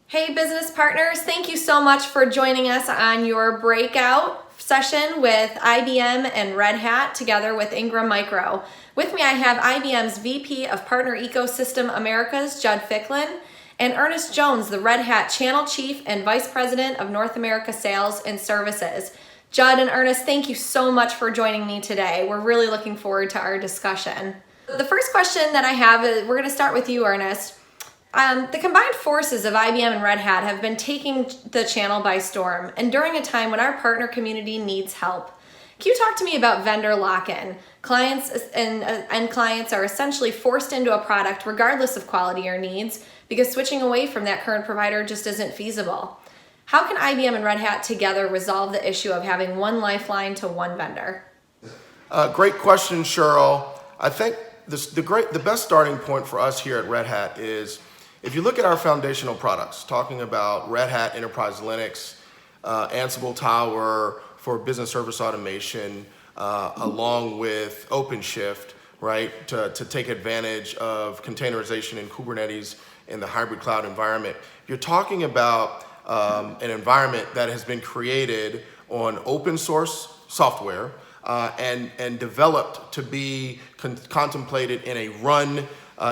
Hey business partners, thank you so much for joining us on your breakout session with IBM and Red Hat together with Ingram Micro. With me I have IBM's VP of Partner Ecosystem Americas, Judd Ficklen, and Ernest Jones, the Red Hat Channel Chief and Vice President of North America Sales and Services. Judd and Ernest, thank you so much for joining me today. We're really looking forward to our discussion. The first question that I have is, we're going to start with you, Ernest. The combined forces of IBM and Red Hat have been taking the channel by storm, and during a time when our partner community needs help. Can you talk to me about vendor lock-in? Clients and end clients are essentially forced into a product regardless of quality or needs because switching away from that current provider just isn't feasible. How can IBM and Red Hat together resolve the issue of having one lifeline to one vendor? Great question, Cheryl. I think the best starting point for us here at Red Hat is if you look at our foundational products, talking about Red Hat Enterprise Linux, Ansible Tower for business service automation, along with OpenShift, right, to take advantage of containerization in Kubernetes in the hybrid cloud environment. You're talking about an environment that has been created on open source software and developed to be contemplated in a run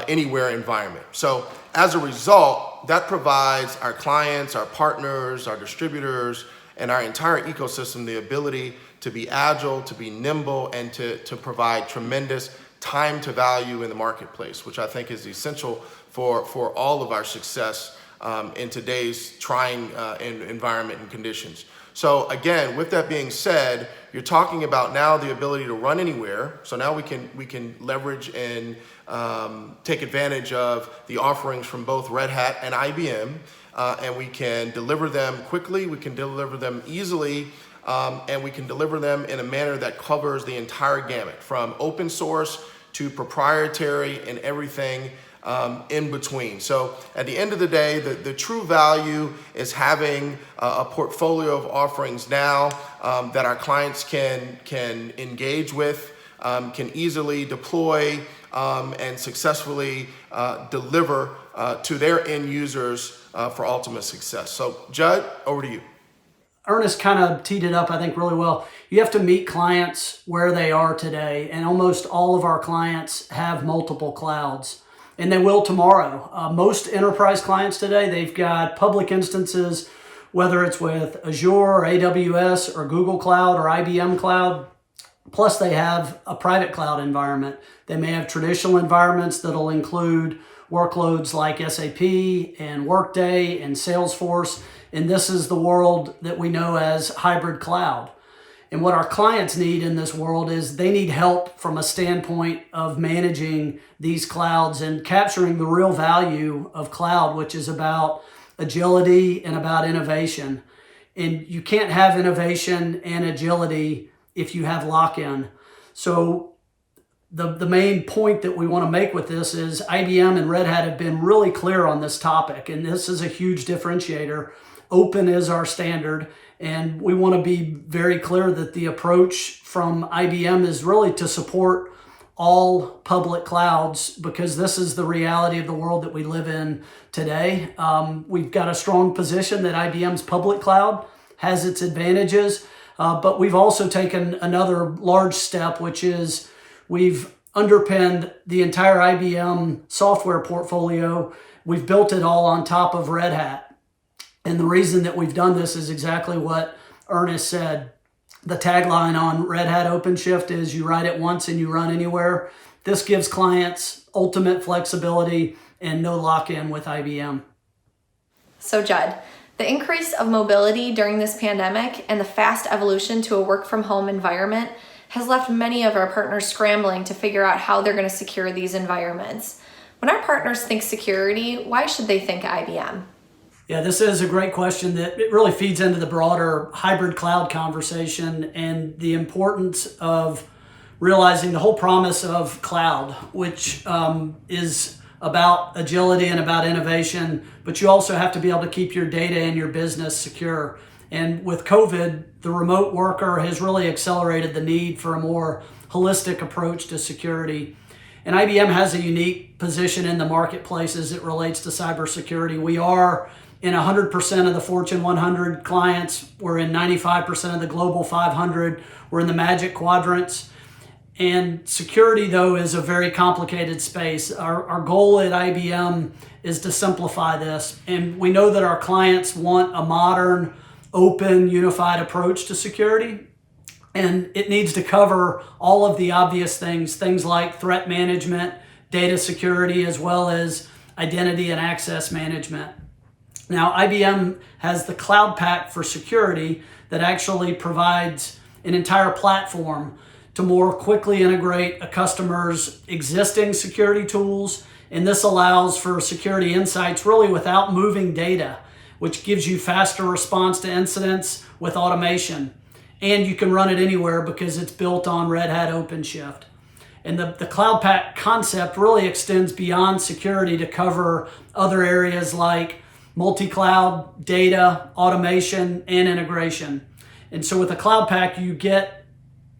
anywhere environment. So as a result, that provides our clients, our partners, our distributors, and our entire ecosystem the ability to be agile, to be nimble, and to provide tremendous time to value in the marketplace, which I think is essential for all of our success in today's trying environment and conditions. So again, with that being said, you're talking about now the ability to run anywhere. So now we can leverage and take advantage of the offerings from both Red Hat and IBM, and we can deliver them quickly, we can deliver them easily, and we can deliver them in a manner that covers the entire gamut, from open source to proprietary and everything in between. So at the end of the day, the true value is having a portfolio of offerings now that our clients can engage with, can easily deploy, and successfully deliver to their end users for ultimate success. So Judd, over to you. Ernest kind of teed it up, I think, really well. You have to meet clients where they are today, and almost all of our clients have multiple clouds, and they will tomorrow. Most enterprise clients today, they've got public instances, whether it's with Azure or AWS or Google Cloud or IBM Cloud, plus they have a private cloud environment. They may have traditional environments that'll include workloads like SAP and Workday and Salesforce, and this is the world that we know as hybrid cloud. And what our clients need in this world is they need help from a standpoint of managing these clouds and capturing the real value of cloud, which is about agility and about innovation. And you can't have innovation and agility if you have lock-in. So the main point that we want to make with this is IBM and Red Hat have been really clear on this topic, and this is a huge differentiator. Open is our standard, and we want to be very clear that the approach from IBM is really to support all public clouds because this is the reality of the world that we live in today. We've got a strong position that IBM's public cloud has its advantages, but we've also taken another large step, which is we've underpinned the entire IBM software portfolio. We've built it all on top of Red Hat. And the reason that we've done this is exactly what Ernest said. The tagline on Red Hat OpenShift is you write it once and you run anywhere. This gives clients ultimate flexibility and no lock-in with IBM. So Judd, the increase of mobility during this pandemic and the fast evolution to a work-from-home environment has left many of our partners scrambling to figure out how they're going to secure these environments. When our partners think security, why should they think IBM? Yeah, this is a great question that it really feeds into the broader hybrid cloud conversation and the importance of realizing the whole promise of cloud, which is about agility and about innovation, but you also have to be able to keep your data and your business secure. And with COVID, the remote worker has really accelerated the need for a more holistic approach to security. And IBM has a unique position in the marketplace as it relates to cybersecurity. We are in 100% of the Fortune 100 clients. We're in 95% of the Global 500. We're in the Magic Quadrants. And security, though, is a very complicated space. Our goal at IBM is to simplify this. And we know that our clients want a modern, open, unified approach to security. And it needs to cover all of the obvious things like threat management, data security, as well as identity and access management. Now, IBM has the Cloud Pak for security that actually provides an entire platform to more quickly integrate a customer's existing security tools. And this allows for security insights really without moving data, which gives you faster response to incidents with automation. And you can run it anywhere because it's built on Red Hat OpenShift. And the Cloud Pak concept really extends beyond security to cover other areas like multi-cloud, data, automation, and integration. And so with the Cloud Pak, you get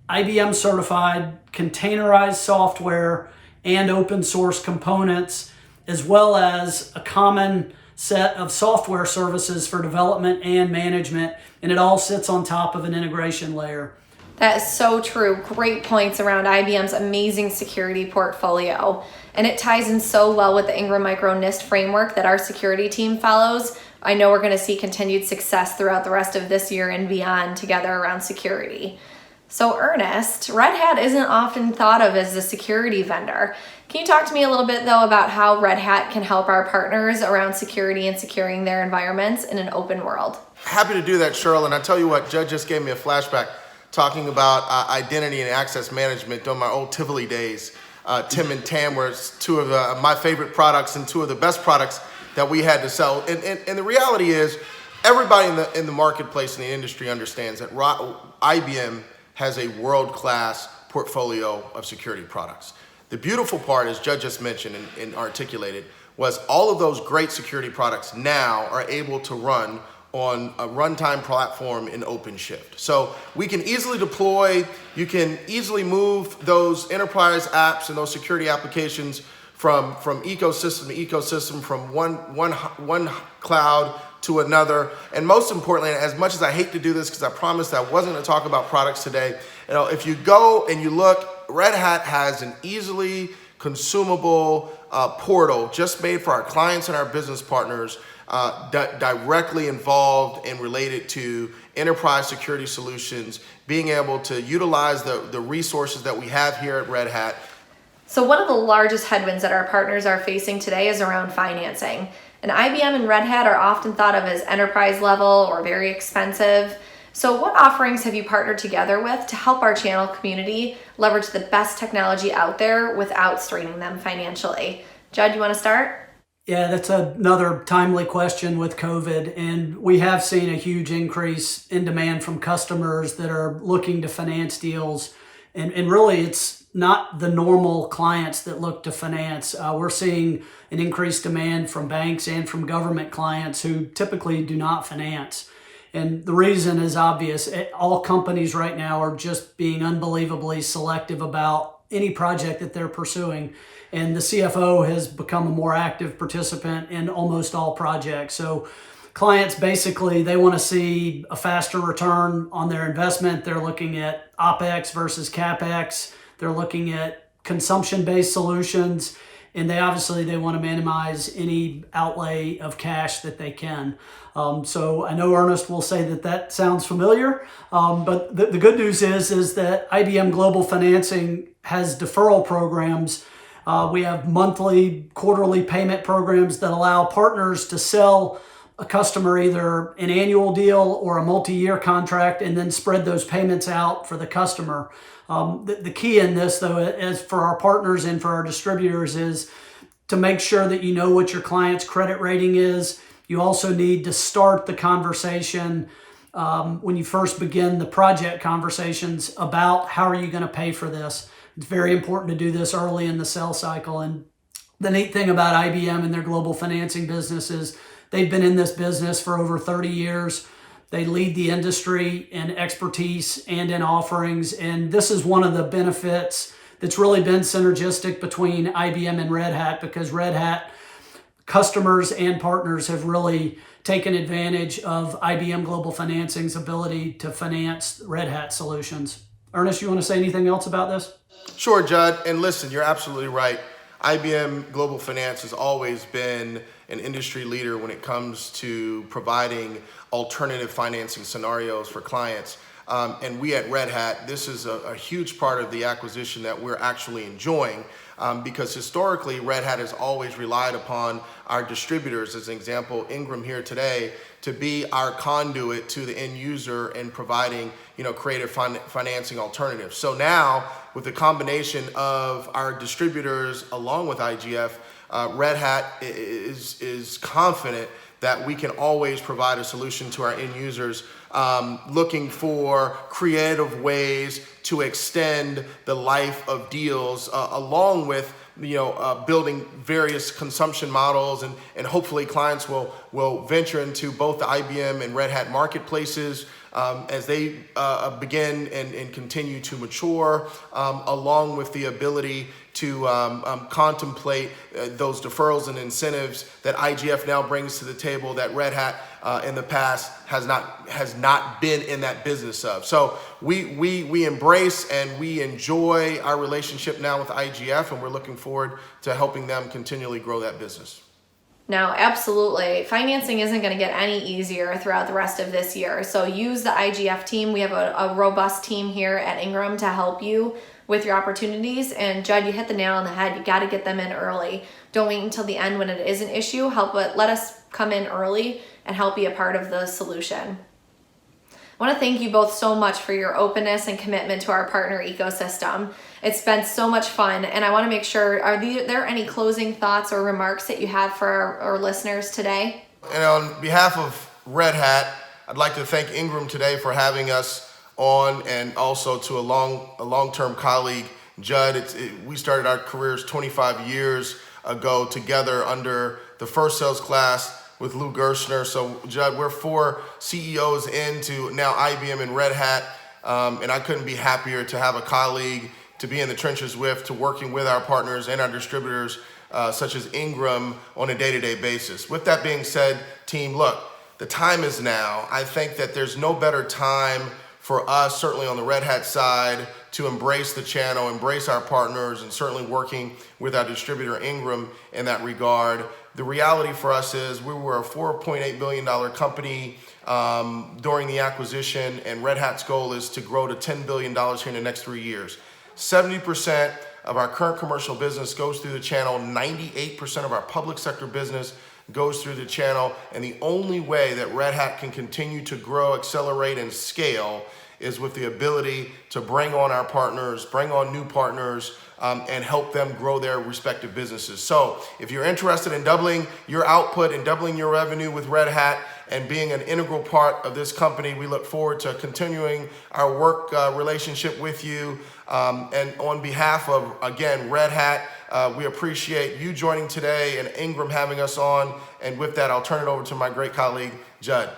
IBM certified containerized software and open source components, as well as a common set of software services for development and management, and it all sits on top of an integration layer. That is so true. Great points around IBM's amazing security portfolio. And it ties in so well with the Ingram Micro NIST framework that our security team follows. I know we're going to see continued success throughout the rest of this year and beyond together around security. So Ernest, Red Hat isn't often thought of as a security vendor. Can you talk to me a little bit though about how Red Hat can help our partners around security and securing their environments in an open world? Happy to do that, Cheryl. And I tell you what, Judd just gave me a flashback talking about identity and access management during my old Tivoli days. Tim and Tam were two of my favorite products and two of the best products that we had to sell. And the reality is, everybody in the marketplace in the industry understands that IBM has a world-class portfolio of security products. The beautiful part, as Judd just mentioned and articulated, was all of those great security products now are able to run on a runtime platform in OpenShift. So we can easily deploy, you can easily move those enterprise apps and those security applications from ecosystem to ecosystem, from one cloud to another. And most importantly, as much as I hate to do this because I promised I wasn't going to talk about products today, if you go and you look, Red Hat has an easily consumable portal just made for our clients and our business partners directly involved and related to enterprise security solutions, being able to utilize the resources that we have here at Red Hat. So one of the largest headwinds that our partners are facing today is around financing. And IBM and Red Hat are often thought of as enterprise level or very expensive. So what offerings have you partnered together with to help our channel community leverage the best technology out there without straining them financially? Judd, you want to start? Yeah, that's another timely question with COVID. And we have seen a huge increase in demand from customers that are looking to finance deals. And really, it's not the normal clients that look to finance. We're seeing an increased demand from banks and from government clients who typically do not finance. And the reason is obvious. All companies right now are just being unbelievably selective about any project that they're pursuing. And the CFO has become a more active participant in almost all projects. So clients basically, they want to see a faster return on their investment. They're looking at OpEx versus CapEx. They're looking at consumption-based solutions. And they want to minimize any outlay of cash that they can. So I know Ernest will say that sounds familiar, but the good news is that IBM Global Financing has deferral programs. We have monthly, quarterly payment programs that allow partners to sell a customer either an annual deal or a multi-year contract and then spread those payments out for the customer. The key in this, though, as for our partners and for our distributors, is to make sure that you know what your client's credit rating is. You also need to start the conversation when you first begin the project conversations about how are you going to pay for this. It's very important to do this early in the sales cycle. And the neat thing about IBM and their global financing business is they've been in this business for over 30 years. They lead the industry in expertise and in offerings. And this is one of the benefits that's really been synergistic between IBM and Red Hat, because Red Hat customers and partners have really taken advantage of IBM Global Financing's ability to finance Red Hat solutions. Ernest, you want to say anything else about this? Sure, Judd. And listen, you're absolutely right. IBM Global Finance has always been an industry leader when it comes to providing alternative financing scenarios for clients. And we at Red Hat, this is a huge part of the acquisition that we're actually enjoying, because historically Red Hat has always relied upon our distributors, as an example, Ingram here today, to be our conduit to the end user in providing, creative financing alternatives. So now, with the combination of our distributors along with IGF, Red Hat is confident that we can always provide a solution to our end users, looking for creative ways to extend the life of deals, along with building various consumption models, and hopefully clients will venture into both the IBM and Red Hat marketplaces as they begin and continue to mature, along with the ability to contemplate those deferrals and incentives that IGF now brings to the table that Red Hat in the past has not been in that business of. So we embrace and we enjoy our relationship now with IGF, and we're looking forward to helping them continually grow that business. Now, absolutely. Financing isn't going to get any easier throughout the rest of this year. So use the IGF team. We have a robust team here at Ingram to help you with your opportunities. And Judd, you hit the nail on the head. You got to get them in early. Don't wait until the end when it is an issue. Let us come in early and help be a part of the solution. I want to thank you both so much for your openness and commitment to our partner ecosystem. It's been so much fun, and I want to make sure, are there any closing thoughts or remarks that you have for our listeners today? And on behalf of Red Hat, I'd like to thank Ingram today for having us on, and also to a long-term colleague, Judd. We started our careers 25 years ago together under the first sales class with Lou Gerstner. So Judd, we're 4 CEOs into now IBM and Red Hat, and I couldn't be happier to have a colleague to be in the trenches with, to working with our partners and our distributors, such as Ingram, on a day-to-day basis. With that being said, team, look, the time is now. I think that there's no better time for us, certainly on the Red Hat side, to embrace the channel, embrace our partners, and certainly working with our distributor Ingram in that regard. The reality for us is we were a $4.8 billion company during the acquisition, and Red Hat's goal is to grow to $10 billion here in the next 3 years. 70% of our current commercial business goes through the channel. 98% of our public sector business goes through the channel. And the only way that Red Hat can continue to grow, accelerate, and scale is with the ability to bring on our partners, bring on new partners, and help them grow their respective businesses. So if you're interested in doubling your output and doubling your revenue with Red Hat and being an integral part of this company, we look forward to continuing our work relationship with you. And on behalf of, again, Red Hat, we appreciate you joining today and Ingram having us on. And with that, I'll turn it over to my great colleague, Judd.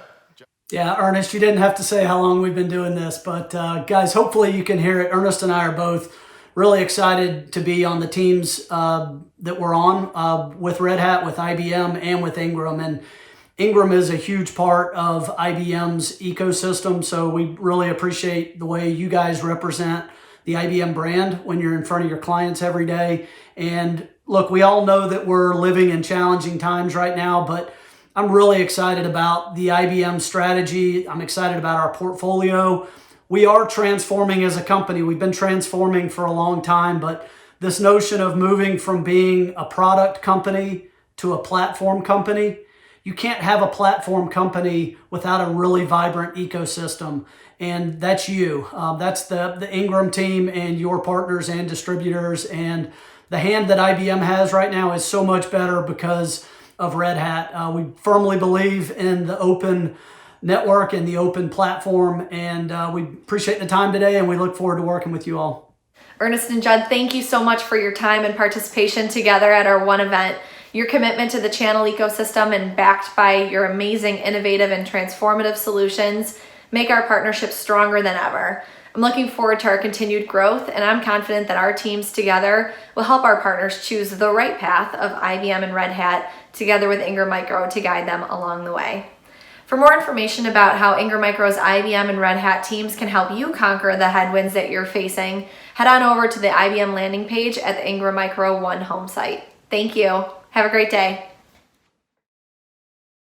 Yeah, Ernest, you didn't have to say how long we've been doing this, but guys, hopefully you can hear it. Ernest and I are both really excited to be on the teams that we're on with Red Hat, with IBM, and with Ingram. And Ingram is a huge part of IBM's ecosystem, so we really appreciate the way you guys represent the IBM brand when you're in front of your clients every day. And look, we all know that we're living in challenging times right now, but I'm really excited about the IBM strategy. I'm excited about our portfolio. We are transforming as a company. We've been transforming for a long time, but this notion of moving from being a product company to a platform company, you can't have a platform company without a really vibrant ecosystem. And that's you. That's the Ingram team and your partners and distributors. And the hand that IBM has right now is so much better because of Red Hat. We firmly believe in the open network and the open platform, and we appreciate the time today, and we look forward to working with you all. Ernest and Judd, thank you so much for your time and participation together at our one event. Your commitment to the channel ecosystem and backed by your amazing, innovative, and transformative solutions make our partnership stronger than ever. I'm looking forward to our continued growth, and I'm confident that our teams together will help our partners choose the right path of IBM and Red Hat together with Ingram Micro to guide them along the way. For more information about how Ingram Micro's IBM and Red Hat teams can help you conquer the headwinds that you're facing, head on over to the IBM landing page at the Ingram Micro One home site. Thank you. Have a great day.